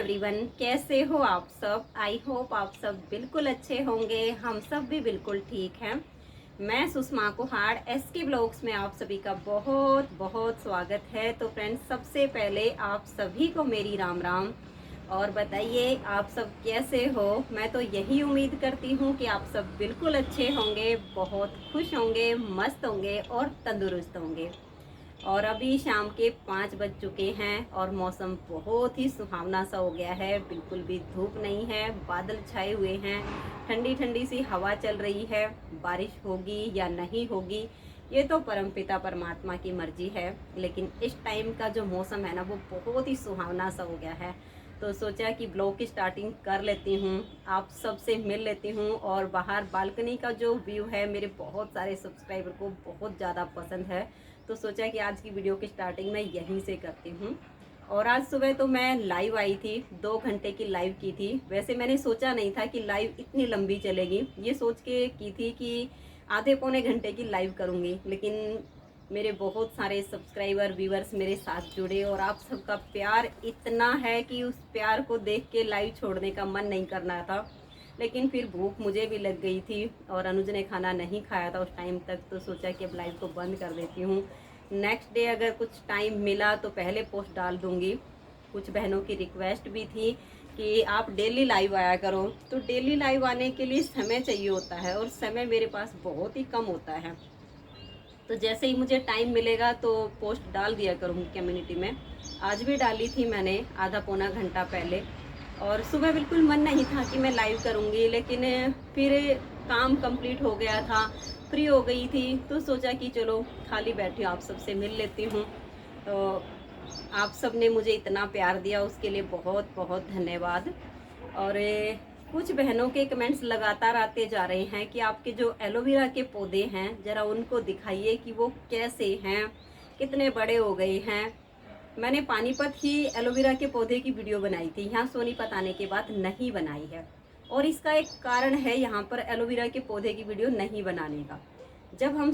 Everyone, कैसे हो आप सब। आई होप आप सब बिल्कुल अच्छे होंगे। हम सब भी बिल्कुल ठीक हैं। मैं सुषमा कुहाड़ एसके ब्लॉग्स में आप सभी का बहुत बहुत स्वागत है। तो फ्रेंड्स, सबसे पहले आप सभी को मेरी राम राम। और बताइए आप सब कैसे हो। मैं तो यही उम्मीद करती हूँ कि आप सब बिल्कुल अच्छे होंगे, बहुत खुश होंगे, मस्त होंगे और तंदुरुस्त होंगे। और अभी शाम के 5 बज चुके हैं और मौसम बहुत ही सुहावना सा हो गया है। बिल्कुल भी धूप नहीं है, बादल छाए हुए हैं, ठंडी ठंडी सी हवा चल रही है। बारिश होगी या नहीं होगी ये तो परमपिता परमात्मा की मर्जी है, लेकिन इस टाइम का जो मौसम है ना वो बहुत ही सुहावना सा हो गया है। तो सोचा कि ब्लॉग की स्टार्टिंग कर लेती हूँ, आप सबसे मिल लेती हूँ। और बाहर बालकनी का जो व्यू है मेरे बहुत सारे सब्सक्राइबर को बहुत ज़्यादा पसंद है, तो सोचा कि आज की वीडियो की स्टार्टिंग मैं यहीं से करती हूँ। और आज सुबह तो मैं लाइव आई थी, 2 घंटे की लाइव की थी। वैसे मैंने सोचा नहीं था कि लाइव इतनी लंबी चलेगी, ये सोच के की थी कि आधे पौने घंटे की लाइव करूँगी, लेकिन मेरे बहुत सारे सब्सक्राइबर व्यूअर्स मेरे साथ जुड़े और आप सबका प्यार इतना है कि उस प्यार को देख के लाइव छोड़ने का मन नहीं करना था। लेकिन फिर भूख मुझे भी लग गई थी और अनुज ने खाना नहीं खाया था उस टाइम तक, तो सोचा कि अब लाइव को बंद कर देती हूँ। नेक्स्ट डे अगर कुछ टाइम मिला तो पहले पोस्ट डाल दूँगी। कुछ बहनों की रिक्वेस्ट भी थी कि आप डेली लाइव आया करो, तो डेली लाइव आने के लिए समय चाहिए होता है और समय मेरे पास बहुत ही कम होता है। तो जैसे ही मुझे टाइम मिलेगा तो पोस्ट डाल दिया करूँगी कम्युनिटी में। आज भी डाली थी मैंने आधा पौना घंटा पहले। और सुबह बिल्कुल मन नहीं था कि मैं लाइव करूँगी, लेकिन फिर काम कंप्लीट हो गया था, फ्री हो गई थी, तो सोचा कि चलो खाली बैठी हूँ आप सबसे मिल लेती हूँ। तो आप सब ने मुझे इतना प्यार दिया उसके लिए बहुत बहुत धन्यवाद। और कुछ बहनों के कमेंट्स लगातार आते जा रहे हैं कि आपके जो एलोवेरा के पौधे हैं ज़रा उनको दिखाइए कि वो कैसे हैं, कितने बड़े हो गए हैं। मैंने पानीपत ही एलोवेरा के पौधे की वीडियो बनाई थी, यहाँ सोनीपत आने के बाद नहीं बनाई है। और इसका एक कारण है यहाँ पर एलोवेरा के पौधे की वीडियो नहीं बनाने का। जब हम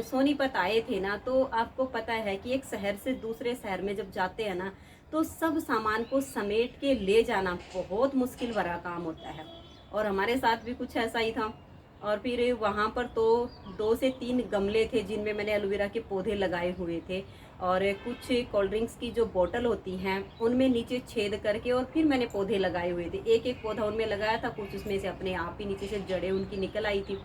सोनीपत आए थे ना, तो आपको पता है कि एक शहर से दूसरे शहर में जब जाते हैं ना, तो सब सामान को समेट के ले जाना बहुत मुश्किल भरा काम होता है। और हमारे साथ भी कुछ ऐसा ही था। और फिर वहाँ पर तो 2 से 3 गमले थे जिनमें मैंने एलोवेरा के पौधे लगाए हुए थे। और कुछ कोल्ड ड्रिंक्स की जो बोतल होती हैं उनमें नीचे छेद करके और फिर मैंने पौधे लगाए हुए थे। एक एक पौधा उनमें लगाया था, कुछ उसमें से अपने आप ही नीचे से जड़ें उनकी निकल आई थी।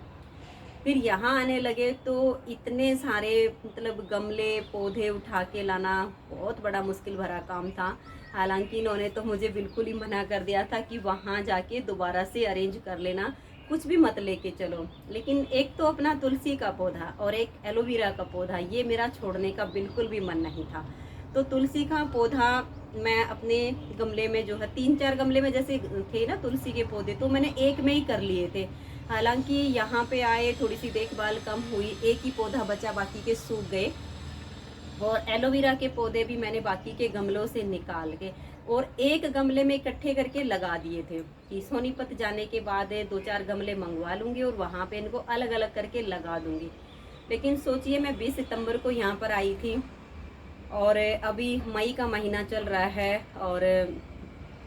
फिर यहाँ आने लगे तो इतने सारे मतलब गमले पौधे उठा के लाना बहुत बड़ा मुश्किल भरा काम था। हालांकि इन्होंने तो मुझे बिल्कुल ही मना कर दिया था कि वहाँ जाके दोबारा से अरेंज कर लेना, कुछ भी मत लेके चलो। लेकिन एक तो अपना तुलसी का पौधा और एक एलोवेरा का पौधा, ये मेरा छोड़ने का बिल्कुल भी मन नहीं था। तो तुलसी का पौधा मैं अपने गमले में जो है 3-4 गमले में जैसे थे ना तुलसी के पौधे, तो मैंने एक में ही कर लिए थे। हालांकि यहाँ पे आए थोड़ी सी देखभाल कम हुई, एक ही पौधा बचा, बाकी के सूख गए। और एलोवेरा के पौधे भी मैंने बाकी के गमलों से निकाल के और एक गमले में इकट्ठे करके लगा दिए थे कि सोनीपत जाने के बाद 2-4 गमले मंगवा लूँगी और वहाँ पे इनको अलग अलग करके लगा दूँगी। लेकिन सोचिए मैं 20 सितंबर को यहाँ पर आई थी और अभी मई का महीना चल रहा है और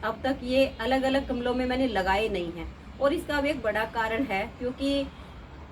अब तक ये अलग अलग गमलों में मैंने लगाए नहीं हैं। और इसका भी एक बड़ा कारण है, क्योंकि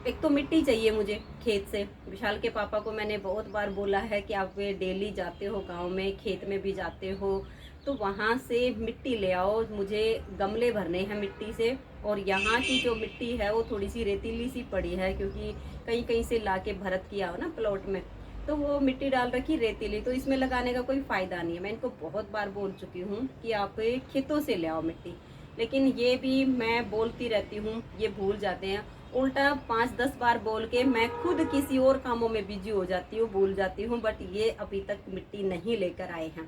एक तो मिट्टी चाहिए मुझे खेत से। विशाल के पापा को मैंने बहुत बार बोला है कि आप डेली जाते हो गांव में, खेत में भी जाते हो, तो वहाँ से मिट्टी ले आओ, मुझे गमले भरने हैं मिट्टी से। और यहाँ की जो मिट्टी है वो थोड़ी सी रेतीली सी पड़ी है, क्योंकि कहीं कहीं से ला के भरत किया हो ना प्लॉट में, तो वो मिट्टी डाल रखी रेतीली, तो इसमें लगाने का कोई फ़ायदा नहीं है। मैं इनको बहुत बार बोल चुकी हूँ कि आप खेतों से ले आओ मिट्टी, लेकिन ये भी मैं बोलती रहती हूँ, ये भूल जाते हैं। उल्टा 5-10 बार बोल के मैं खुद किसी और कामों में बिजी हो जाती हूँ, भूल जाती हूँ, बट ये अभी तक मिट्टी नहीं लेकर आए हैं।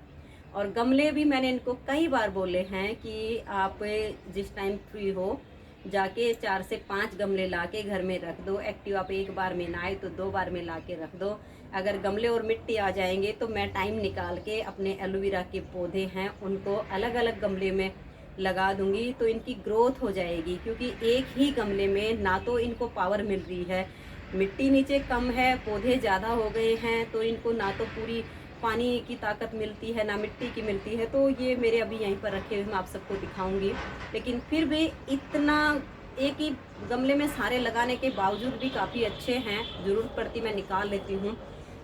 और गमले भी मैंने इनको कई बार बोले हैं कि आप जिस टाइम फ्री हो जाके 4 से 5 गमले ला के घर में रख दो। एक्टिवा पे एक बार में ना आए तो 2 बार में ला के रख दो। अगर गमले और मिट्टी आ जाएंगे तो मैं टाइम निकाल के अपने एलोवेरा के पौधे हैं उनको अलग अलग गमले में लगा दूंगी, तो इनकी ग्रोथ हो जाएगी। क्योंकि एक ही गमले में ना तो इनको पावर मिल रही है, मिट्टी नीचे कम है, पौधे ज़्यादा हो गए हैं, तो इनको ना तो पूरी पानी की ताकत मिलती है ना मिट्टी की मिलती है। तो ये मेरे अभी यहीं पर रखे हुए मैं आप सबको दिखाऊंगी। लेकिन फिर भी इतना एक ही गमले में सारे लगाने के बावजूद भी काफ़ी अच्छे हैं, ज़रूरत पड़ती मैं निकाल लेती हूँ।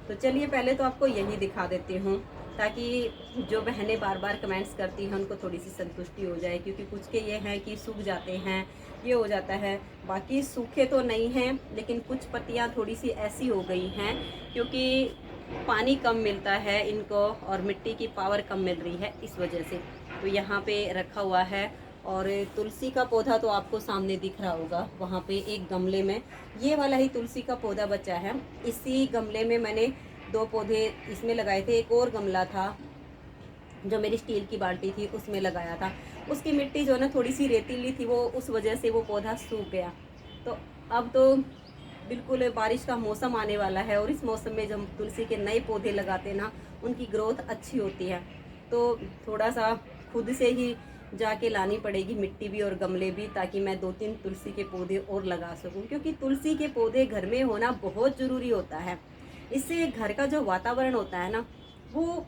तो चलिए पहले तो आपको यही दिखा देती हूँ, ताकि जो बहनें बार बार कमेंट्स करती हैं उनको थोड़ी सी संतुष्टि हो जाए, क्योंकि कुछ के ये हैं कि सूख जाते हैं, ये हो जाता है। बाकी सूखे तो नहीं हैं, लेकिन कुछ पत्तियाँ थोड़ी सी ऐसी हो गई हैं क्योंकि पानी कम मिलता है इनको और मिट्टी की पावर कम मिल रही है, इस वजह से। तो यहाँ पे रखा हुआ है। और तुलसी का पौधा तो आपको सामने दिख रहा होगा, वहाँ पे एक गमले में ये वाला ही तुलसी का पौधा बचा है। इसी गमले में मैंने 2 पौधे इसमें लगाए थे, एक और गमला था जो मेरी स्टील की बाल्टी थी उसमें लगाया था। उसकी मिट्टी जो है ना थोड़ी सी रेतीली थी, वो उस वजह से वो पौधा सूख गया। तो अब तो बिल्कुल बारिश का मौसम आने वाला है, और इस मौसम में जब तुलसी के नए पौधे लगाते ना, उनकी ग्रोथ अच्छी होती है। तो थोड़ा सा खुद से ही जाके लानी पड़ेगी मिट्टी भी और गमले भी, ताकि मैं 2-3 तुलसी के पौधे और लगा सकूं, क्योंकि तुलसी के पौधे घर में होना बहुत ज़रूरी होता है। इससे घर का जो वातावरण होता है ना, वो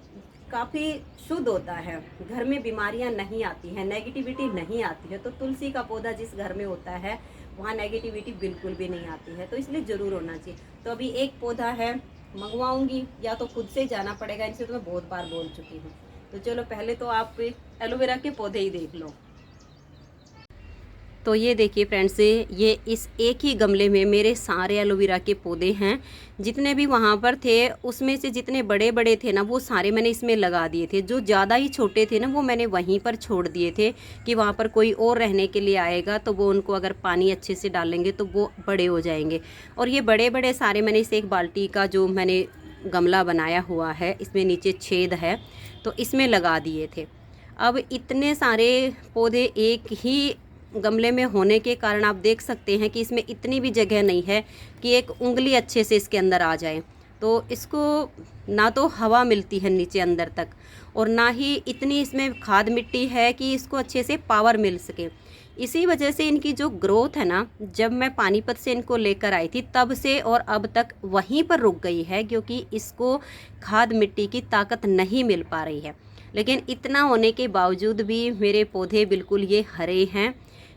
काफ़ी शुद्ध होता है, घर में बीमारियां नहीं आती हैं, नेगेटिविटी नहीं आती है। तो तुलसी का पौधा जिस घर में होता है वहाँ नेगेटिविटी बिल्कुल भी नहीं आती है, तो इसलिए ज़रूर होना चाहिए। तो अभी एक पौधा है, मंगवाऊंगी या तो खुद से जाना पड़ेगा, इनसे तो मैं बहुत बार बोल चुकी हूँ। तो चलो पहले तो आप एलोवेरा के पौधे ही देख लो। तो ये देखिए फ्रेंड्स, ये इस एक ही गमले में मेरे सारे एलोवेरा के पौधे हैं। जितने भी वहाँ पर थे उसमें से जितने बड़े बड़े थे ना, वो सारे मैंने इसमें लगा दिए थे। जो ज़्यादा ही छोटे थे ना, वो मैंने वहीं पर छोड़ दिए थे कि वहाँ पर कोई और रहने के लिए आएगा तो वो उनको अगर पानी अच्छे से डालेंगे तो वो बड़े हो जाएंगे। और ये बड़े बड़े सारे मैंने इस एक बाल्टी का जो मैंने गमला बनाया हुआ है, इसमें नीचे छेद है, तो इसमें लगा दिए थे। अब इतने सारे पौधे एक ही गमले में होने के कारण आप देख सकते हैं कि इसमें इतनी भी जगह नहीं है कि एक उंगली अच्छे से इसके अंदर आ जाए। तो इसको ना तो हवा मिलती है नीचे अंदर तक, और ना ही इतनी इसमें खाद मिट्टी है कि इसको अच्छे से पावर मिल सके। इसी वजह से इनकी जो ग्रोथ है ना, जब मैं पानीपत से इनको लेकर आई थी तब से और अब तक वहीं पर रुक गई है, क्योंकि इसको खाद मिट्टी की ताकत नहीं मिल पा रही है। लेकिन इतना होने के बावजूद भी मेरे पौधे बिल्कुल ये हरे हैं।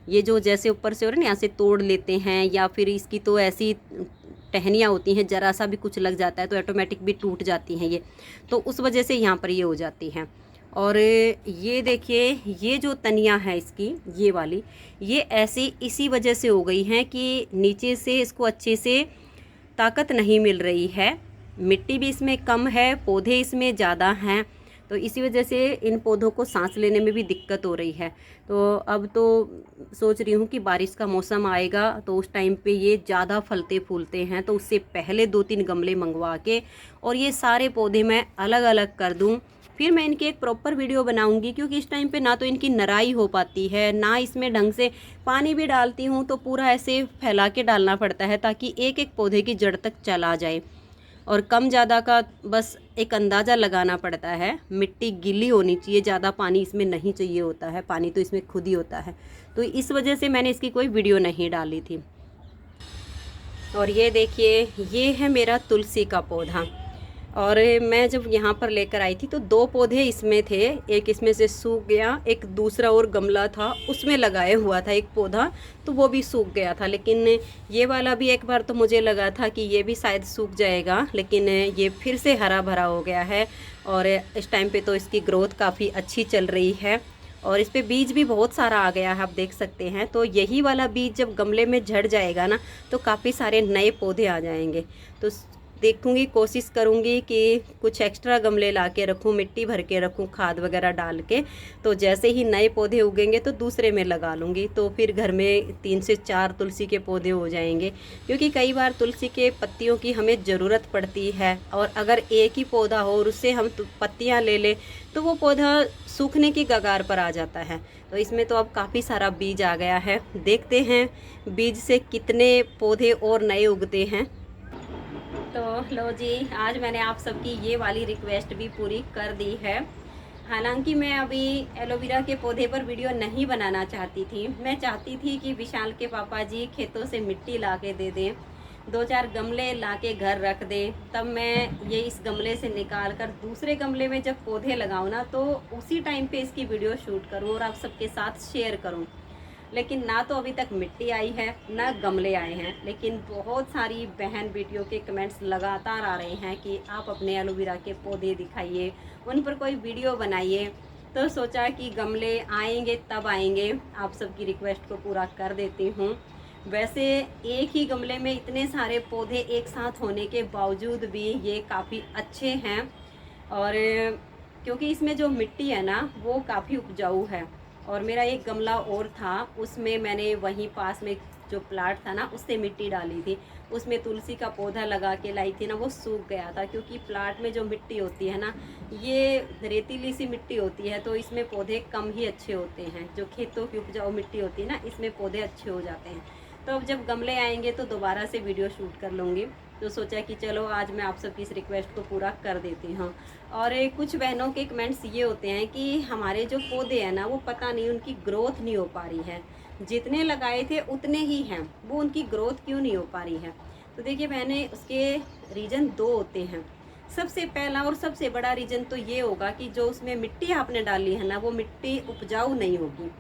ये जो जैसे ऊपर से हो रहा है ना, यहाँ से तोड़ लेते हैं, या फिर इसकी तो ऐसी टहनियाँ होती हैं, ज़रा सा भी कुछ लग जाता है तो ऑटोमेटिक भी टूट जाती हैं ये, तो उस वजह से यहाँ पर ये हो जाती हैं। और ये देखिए, ये जो तनियाँ है इसकी, ये वाली, ये ऐसी इसी वजह से हो गई हैं कि नीचे से इसको अच्छे से ताकत नहीं मिल रही है। मिट्टी भी इसमें कम है, पौधे इसमें ज़्यादा हैं, तो इसी वजह से इन पौधों को सांस लेने में भी दिक्कत हो रही है। तो अब तो सोच रही हूँ कि बारिश का मौसम आएगा तो उस टाइम पे ये ज़्यादा फलते फूलते हैं, तो उससे पहले 2-3 गमले मंगवा के और ये सारे पौधे मैं अलग अलग कर दूँ। फिर मैं इनकी एक प्रॉपर वीडियो बनाऊंगी, क्योंकि इस टाइम पे ना तो इनकी नराई हो पाती है, ना इसमें ढंग से पानी भी डालती हूँ, तो पूरा ऐसे फैला के डालना पड़ता है ताकि एक एक पौधे की जड़ तक चला जाए। और कम ज़्यादा का बस एक अंदाज़ा लगाना पड़ता है। मिट्टी गीली होनी चाहिए, ज़्यादा पानी इसमें नहीं चाहिए होता है, पानी तो इसमें खुद ही होता है। तो इस वजह से मैंने इसकी कोई वीडियो नहीं डाली थी। और ये देखिए, ये है मेरा तुलसी का पौधा। और मैं जब यहाँ पर लेकर आई थी तो 2 पौधे इसमें थे, एक इसमें से सूख गया, एक दूसरा और गमला था उसमें लगाया हुआ था एक पौधा, तो वो भी सूख गया था। लेकिन ये वाला भी एक बार तो मुझे लगा था कि ये भी शायद सूख जाएगा, लेकिन ये फिर से हरा भरा हो गया है। और इस टाइम पे तो इसकी ग्रोथ काफ़ी अच्छी चल रही है, और इस पर बीज भी बहुत सारा आ गया है, आप देख सकते हैं। तो यही वाला बीज जब गमले में झड़ जाएगा ना, तो काफ़ी सारे नए पौधे आ जाएंगे। तो देखूंगी, कोशिश करूंगी कि कुछ एक्स्ट्रा गमले ला के रखूँ, मिट्टी भर के रखूँ खाद वगैरह डाल के, तो जैसे ही नए पौधे उगेंगे तो दूसरे में लगा लूँगी। तो फिर घर में 3 से 4 तुलसी के पौधे हो जाएंगे, क्योंकि कई बार तुलसी के पत्तियों की हमें ज़रूरत पड़ती है, और अगर एक ही पौधा हो और उससे हम पत्तियाँ ले लें तो वो पौधा सूखने की कगार पर आ जाता है। तो इसमें तो अब काफ़ी सारा बीज आ गया है, देखते हैं बीज से कितने पौधे और नए उगते हैं। तो लो जी, आज मैंने आप सबकी ये वाली रिक्वेस्ट भी पूरी कर दी है। हालांकि मैं अभी एलोवेरा के पौधे पर वीडियो नहीं बनाना चाहती थी, मैं चाहती थी कि विशाल के पापा जी खेतों से मिट्टी ला के दे दें, 2-4 गमले लाके घर रख दें, तब मैं ये इस गमले से निकाल कर दूसरे गमले में जब पौधे लगाऊँ ना, तो उसी टाइम पे इसकी वीडियो शूट करूँ और आप सबके साथ शेयर करूँ। लेकिन ना तो अभी तक मिट्टी आई है, ना गमले आए हैं। लेकिन बहुत सारी बहन बेटियों के कमेंट्स लगातार आ रहे हैं कि आप अपने एलोवेरा के पौधे दिखाइए, उन पर कोई वीडियो बनाइए। तो सोचा कि गमले आएंगे तब आएंगे, आप सबकी रिक्वेस्ट को पूरा कर देती हूँ। वैसे एक ही गमले में इतने सारे पौधे एक साथ होने के बावजूद भी ये काफ़ी अच्छे हैं, और क्योंकि इसमें जो मिट्टी है ना वो काफ़ी उपजाऊ है। और मेरा एक गमला और था, उसमें मैंने वहीं पास में जो प्लाट था ना उससे मिट्टी डाली थी। उसमें तुलसी का पौधा लगा के लाई थी ना, वो सूख गया था, क्योंकि प्लाट में जो मिट्टी होती है ना ये रेतीली सी मिट्टी होती है, तो इसमें पौधे कम ही अच्छे होते हैं। जो खेतों की उपजाऊ मिट्टी होती है ना, इसमें पौधे अच्छे हो जाते हैं। तो अब जब गमले आएंगे तो दोबारा से वीडियो शूट कर लूँगी। तो सोचा कि चलो आज मैं आप सबकी इस रिक्वेस्ट को पूरा कर देती हूँ। और कुछ बहनों के कमेंट्स ये होते हैं कि हमारे जो पौधे हैं ना वो पता नहीं उनकी ग्रोथ नहीं हो पा रही है, जितने लगाए थे उतने ही हैं, वो उनकी ग्रोथ क्यों नहीं हो पा रही है। तो देखिए बहने, उसके रीज़न 2 होते हैं। सबसे पहला और सबसे बड़ा रीज़न तो ये होगा कि जो उसमें मिट्टी आपने डाली है ना वो मिट्टी उपजाऊ नहीं होगी।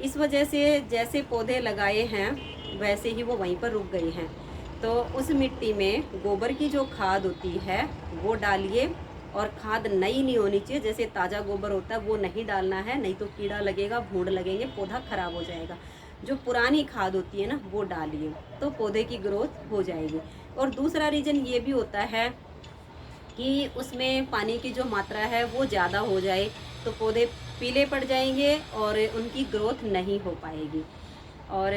इस वजह से जैसे पौधे लगाए हैं वैसे ही वो वहीं पर रुक गए हैं। तो उस मिट्टी में गोबर की जो खाद होती है वो डालिए, और खाद नई नहीं होनी चाहिए। जैसे ताज़ा गोबर होता है वो नहीं डालना है, नहीं तो कीड़ा लगेगा, भूंड लगेंगे, पौधा ख़राब हो जाएगा। जो पुरानी खाद होती है ना वो डालिए, तो पौधे की ग्रोथ हो जाएगी। और दूसरा रीज़न ये भी होता है कि उसमें पानी की जो मात्रा है वो ज़्यादा हो जाए, तो पौधे पीले पड़ जाएंगे और उनकी ग्रोथ नहीं हो पाएगी। और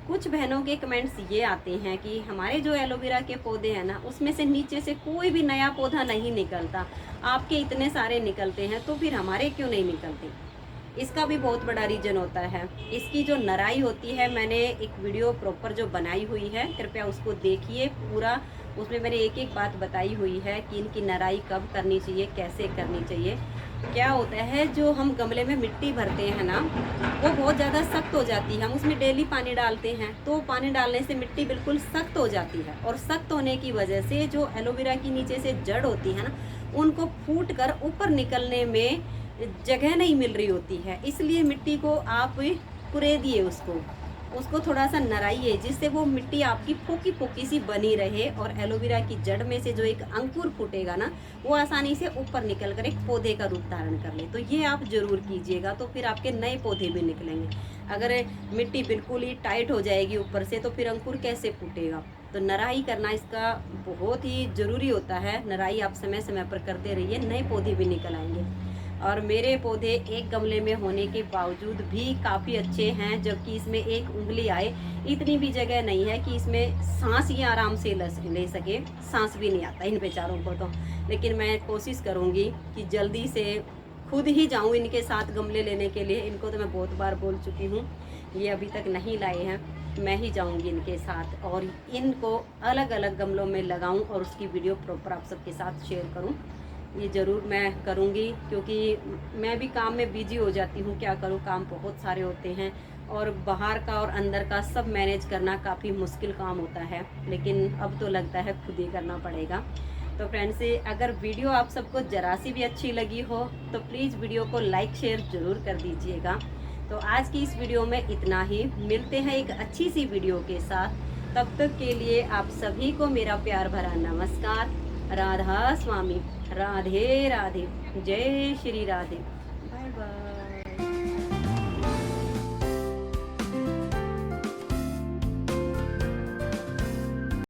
कुछ बहनों के कमेंट्स ये आते हैं कि हमारे जो एलोवेरा के पौधे हैं ना उसमें से नीचे से कोई भी नया पौधा नहीं निकलता, आपके इतने सारे निकलते हैं तो फिर हमारे क्यों नहीं निकलते। इसका भी बहुत बड़ा रीज़न होता है। इसकी जो नराई होती है, मैंने एक वीडियो प्रॉपर जो बनाई हुई है, कृपया उसको देखिए पूरा। उसमें मैंने एक एक बात बताई हुई है कि इनकी नराई कब करनी चाहिए, कैसे करनी चाहिए। क्या होता है, जो हम गमले में मिट्टी भरते हैं ना वो बहुत ज़्यादा सख्त हो जाती है। हम उसमें डेली पानी डालते हैं, तो पानी डालने से मिट्टी बिल्कुल सख्त हो जाती है, और सख्त होने की वजह से जो एलोवेरा की नीचे से जड़ होती है ना उनको फूट कर ऊपर निकलने में जगह नहीं मिल रही होती है। इसलिए मिट्टी को आप कुरेदिए, उसको थोड़ा सा नराइए, जिससे वो मिट्टी आपकी फोकी फोकी सी बनी रहे, और एलोवेरा की जड़ में से जो एक अंकुर फूटेगा ना वो आसानी से ऊपर निकल कर एक पौधे का रूप धारण कर ले। तो ये आप ज़रूर कीजिएगा, तो फिर आपके नए पौधे भी निकलेंगे। अगर मिट्टी बिल्कुल ही टाइट हो जाएगी ऊपर से तो फिर अंकुर कैसे फूटेगा। तो नराई करना इसका बहुत ही ज़रूरी होता है। नराई आप समय समय पर करते रहिए, नए पौधे भी निकल आएंगे। और मेरे पौधे एक गमले में होने के बावजूद भी काफ़ी अच्छे हैं, जबकि इसमें एक उंगली आए इतनी भी जगह नहीं है कि इसमें सांस ही आराम से ले सके। सांस भी नहीं आता इन बेचारों को तो। लेकिन मैं कोशिश करूँगी कि जल्दी से खुद ही जाऊँ इनके साथ गमले लेने के लिए। इनको तो मैं बहुत बार बोल चुकी हूँ, ये अभी तक नहीं लाए हैं। मैं ही जाऊंगी इनके साथ और इनको अलग अलग गमलों में लगाऊं और उसकी वीडियो प्रॉपर आप सबके साथ शेयर करूं। ये ज़रूर मैं करूंगी, क्योंकि मैं भी काम में बिजी हो जाती हूं। क्या करूं, काम बहुत सारे होते हैं और बाहर का और अंदर का सब मैनेज करना काफ़ी मुश्किल काम होता है। लेकिन अब तो लगता है खुद ही करना पड़ेगा। तो फ्रेंड्स, अगर वीडियो आप सबको ज़रा सी भी अच्छी लगी हो तो प्लीज़ वीडियो को लाइक शेयर ज़रूर कर दीजिएगा। तो आज की इस वीडियो में इतना ही। मिलते हैं एक अच्छी सी वीडियो के साथ। तब तक के लिए आप सभी को मेरा प्यार भरा नमस्कार। राधा स्वामी, राधे राधे, जय श्री राधे, बाय बाय।